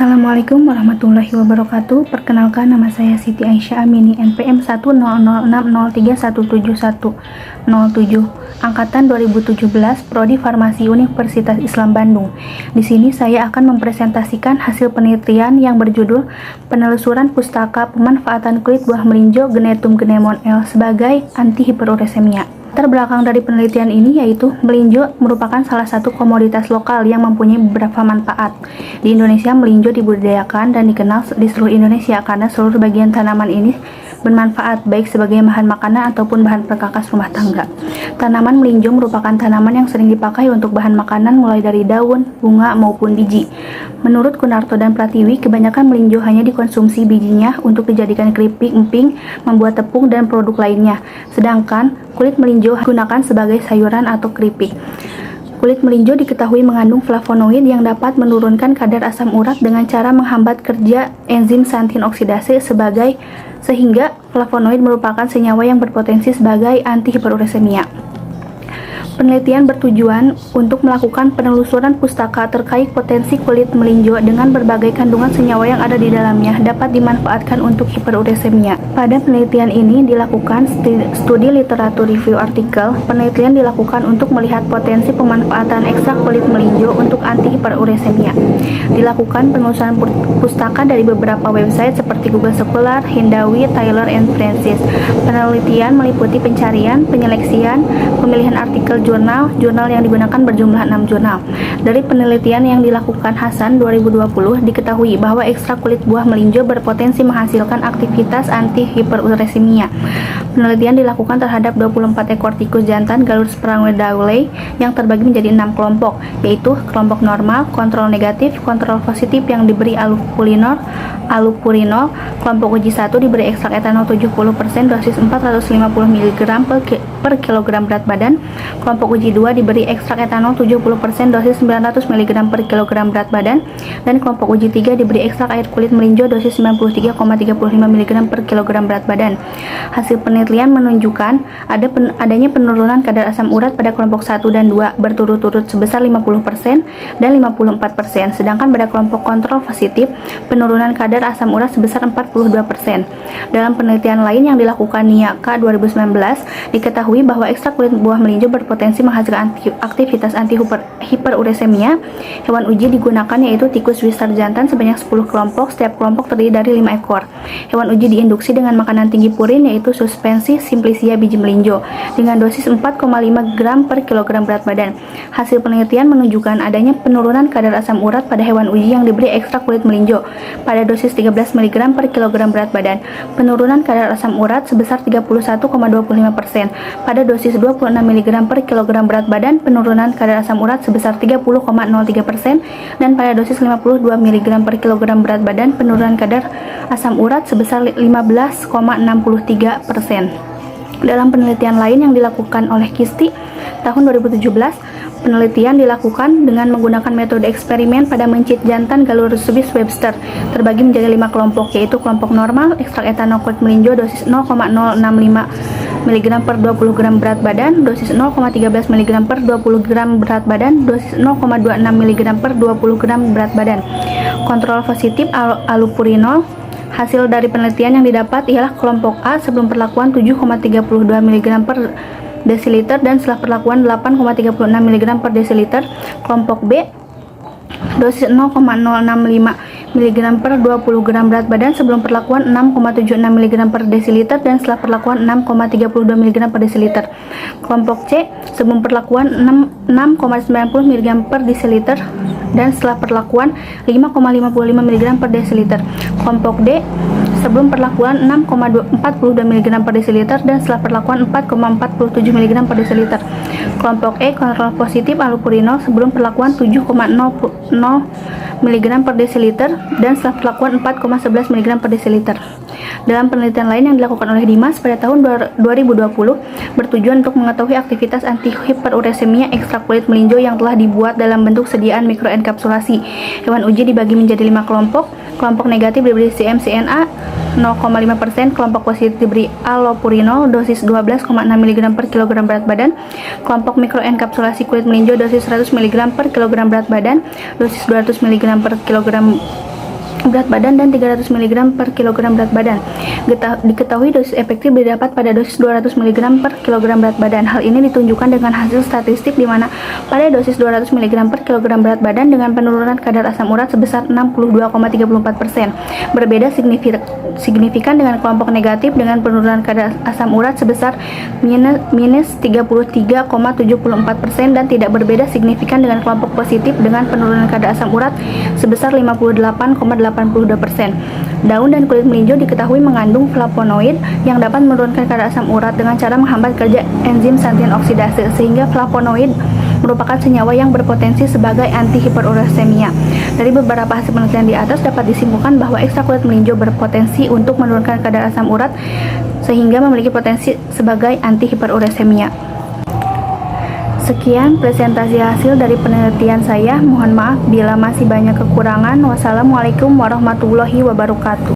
Assalamualaikum warahmatullahi wabarakatuh. Perkenalkan, nama saya Siti Aisyah Amini, NPM 1006063171007, angkatan 2017, Prodi Farmasi Universitas Islam Bandung. Di sini saya akan mempresentasikan hasil penelitian yang berjudul Penelusuran Pustaka Pemanfaatan Kulit Buah Melinjo Genetum Genemon L sebagai antihiperuresemia. Latar belakang dari penelitian ini yaitu melinjo merupakan salah satu komoditas lokal yang mempunyai beberapa manfaat. Di Indonesia, melinjo dibudidayakan dan dikenal di seluruh Indonesia karena seluruh bagian tanaman ini bermanfaat baik sebagai bahan makanan ataupun bahan perkakas rumah tangga. Tanaman melinjo merupakan tanaman yang sering dipakai untuk bahan makanan mulai dari daun, bunga maupun biji. Menurut Kunarto dan Pratiwi, kebanyakan melinjo hanya dikonsumsi bijinya untuk dijadikan keripik, emping, membuat tepung dan produk lainnya. Sedangkan kulit melinjo digunakan sebagai sayuran atau keripik. Kulit melinjo diketahui mengandung flavonoid yang dapat menurunkan kadar asam urat dengan cara menghambat kerja enzim santin oksidase sehingga flavonoid merupakan senyawa yang berpotensi sebagai antihiperuresemia. Penelitian bertujuan untuk melakukan penelusuran pustaka terkait potensi kulit melinjo dengan berbagai kandungan senyawa yang ada di dalamnya dapat dimanfaatkan untuk hiperuresemia. Pada penelitian ini dilakukan studi literatur review artikel. Penelitian dilakukan untuk melihat potensi pemanfaatan ekstrak kulit melinjo untuk antihiperuresemia. Dilakukan penelusuran pustaka dari beberapa website seperti Google Scholar, Hindawi, Taylor & Francis. Penelitian meliputi pencarian, penyeleksian, pemilihan artikel jurnal yang digunakan berjumlah 6 jurnal. Dari penelitian yang dilakukan Hasan 2020, diketahui bahwa ekstrak kulit buah melinjo berpotensi menghasilkan aktivitas antihiperuresemia. Penelitian dilakukan terhadap 24 ekor tikus jantan Gallus prangidae yang terbagi menjadi 6 kelompok, yaitu kelompok normal, kontrol negatif, kontrol positif yang diberi allopurinol. Kelompok uji 1 diberi ekstrak etanol 70% dosis 450 mg per kilogram berat badan. Kelompok uji 2 diberi ekstrak etanol 70% dosis 900 mg per kilogram berat badan, dan kelompok uji 3 diberi ekstrak air kulit melinjo dosis 93,35 mg per kilogram berat badan. Hasil penelitian menunjukkan adanya penurunan kadar asam urat pada kelompok 1 dan 2 berturut-turut sebesar 50% dan 54%, sedangkan pada kelompok kontrol positif penurunan kadar asam urat sebesar 42%. Dalam penelitian lain yang dilakukan NIAKA 2019, diketahui bahwa ekstrak kulit buah melinjo berpotensi menghasilkan aktivitas antihiperuresemia. Hewan uji digunakan yaitu tikus Wistar jantan sebanyak 10 kelompok, setiap kelompok terdiri dari 5 ekor. Hewan uji diinduksi dengan makanan tinggi purin yaitu suspensi simplicia biji melinjo dengan dosis 4,5 gram per kilogram berat badan. Hasil penelitian menunjukkan adanya penurunan kadar asam urat pada hewan uji yang diberi ekstrak kulit melinjo pada dosis 13 mg per kilogram berat badan. Penurunan kadar asam urat sebesar 31,25%. Pada dosis 26 mg per kilogram berat badan, penurunan kadar asam urat sebesar 30,03%, dan pada dosis 52 mg per kilogram berat badan, penurunan kadar asam urat sebesar 15,63%. Dalam penelitian lain yang dilakukan oleh Kisti tahun 2017, penelitian dilakukan dengan menggunakan metode eksperimen pada mencit jantan Gallus webster terbagi menjadi 5 kelompok, yaitu kelompok normal, ekstrak etanol kulit melinjo dosis 0,065 mg per 20 gram berat badan, dosis 0,13 mg per 20 gram berat badan, dosis 0,26 mg per 20 gram berat badan. Kontrol positif allopurinol. Hasil dari penelitian yang didapat ialah kelompok A sebelum perlakuan 7,32 mg per desiliter dan setelah perlakuan 8,36 mg per desiliter. Kelompok B dosis 0,065 mg per 20 gram berat badan sebelum perlakuan 6,76 mg per desiliter dan setelah perlakuan 6,32 mg per desiliter. Kelompok C sebelum perlakuan 6,90 mg per desiliter dan setelah perlakuan 5,55 mg per desiliter. Kelompok D sebelum perlakuan 6,42 mg per desiliter dan setelah perlakuan 4,47 mg per desiliter. Kelompok E kontrol positif allopurinol sebelum perlakuan 7,00 mg per desiliter dan setelah perlakuan 4,11 mg per desiliter. Dalam penelitian lain yang dilakukan oleh Dimas pada tahun 2020 bertujuan untuk mengetahui aktivitas antihiperuresemia ekstrak kulit melinjo yang telah dibuat dalam bentuk sediaan mikroenkapsulasi. Hewan uji dibagi menjadi 5 kelompok. Kelompok negatif diberi CMCNA 0,5%, kelompok positif diberi allopurinol dosis 12,6 mg per kilogram berat badan, kelompok mikroenkapsulasi kulit melinjo dosis 100 mg per kilogram berat badan, dosis 200 mg per kilogram berat badan dan 300 mg per kilogram berat badan. Diketahui dosis efektif didapat pada dosis 200 mg per kilogram berat badan. Hal ini ditunjukkan dengan hasil statistik di mana pada dosis 200 mg per kilogram berat badan dengan penurunan kadar asam urat sebesar 62,34%. Berbeda signifikan dengan kelompok negatif dengan penurunan kadar asam urat sebesar minus 33,74% dan tidak berbeda signifikan dengan kelompok positif dengan penurunan kadar asam urat sebesar 58,82%. Daun dan kulit melinjo diketahui mengandung flavonoid yang dapat menurunkan kadar asam urat dengan cara menghambat kerja enzim santin oksidase, sehingga flavonoid merupakan senyawa yang berpotensi sebagai antihiperuremia. Dari beberapa hasil penelitian di atas dapat disimpulkan bahwa ekstrak kulit melinjo berpotensi untuk menurunkan kadar asam urat sehingga memiliki potensi sebagai antihiperuremia. Sekian presentasi hasil dari penelitian saya. Mohon maaf bila masih banyak kekurangan. Wassalamualaikum warahmatullahi wabarakatuh.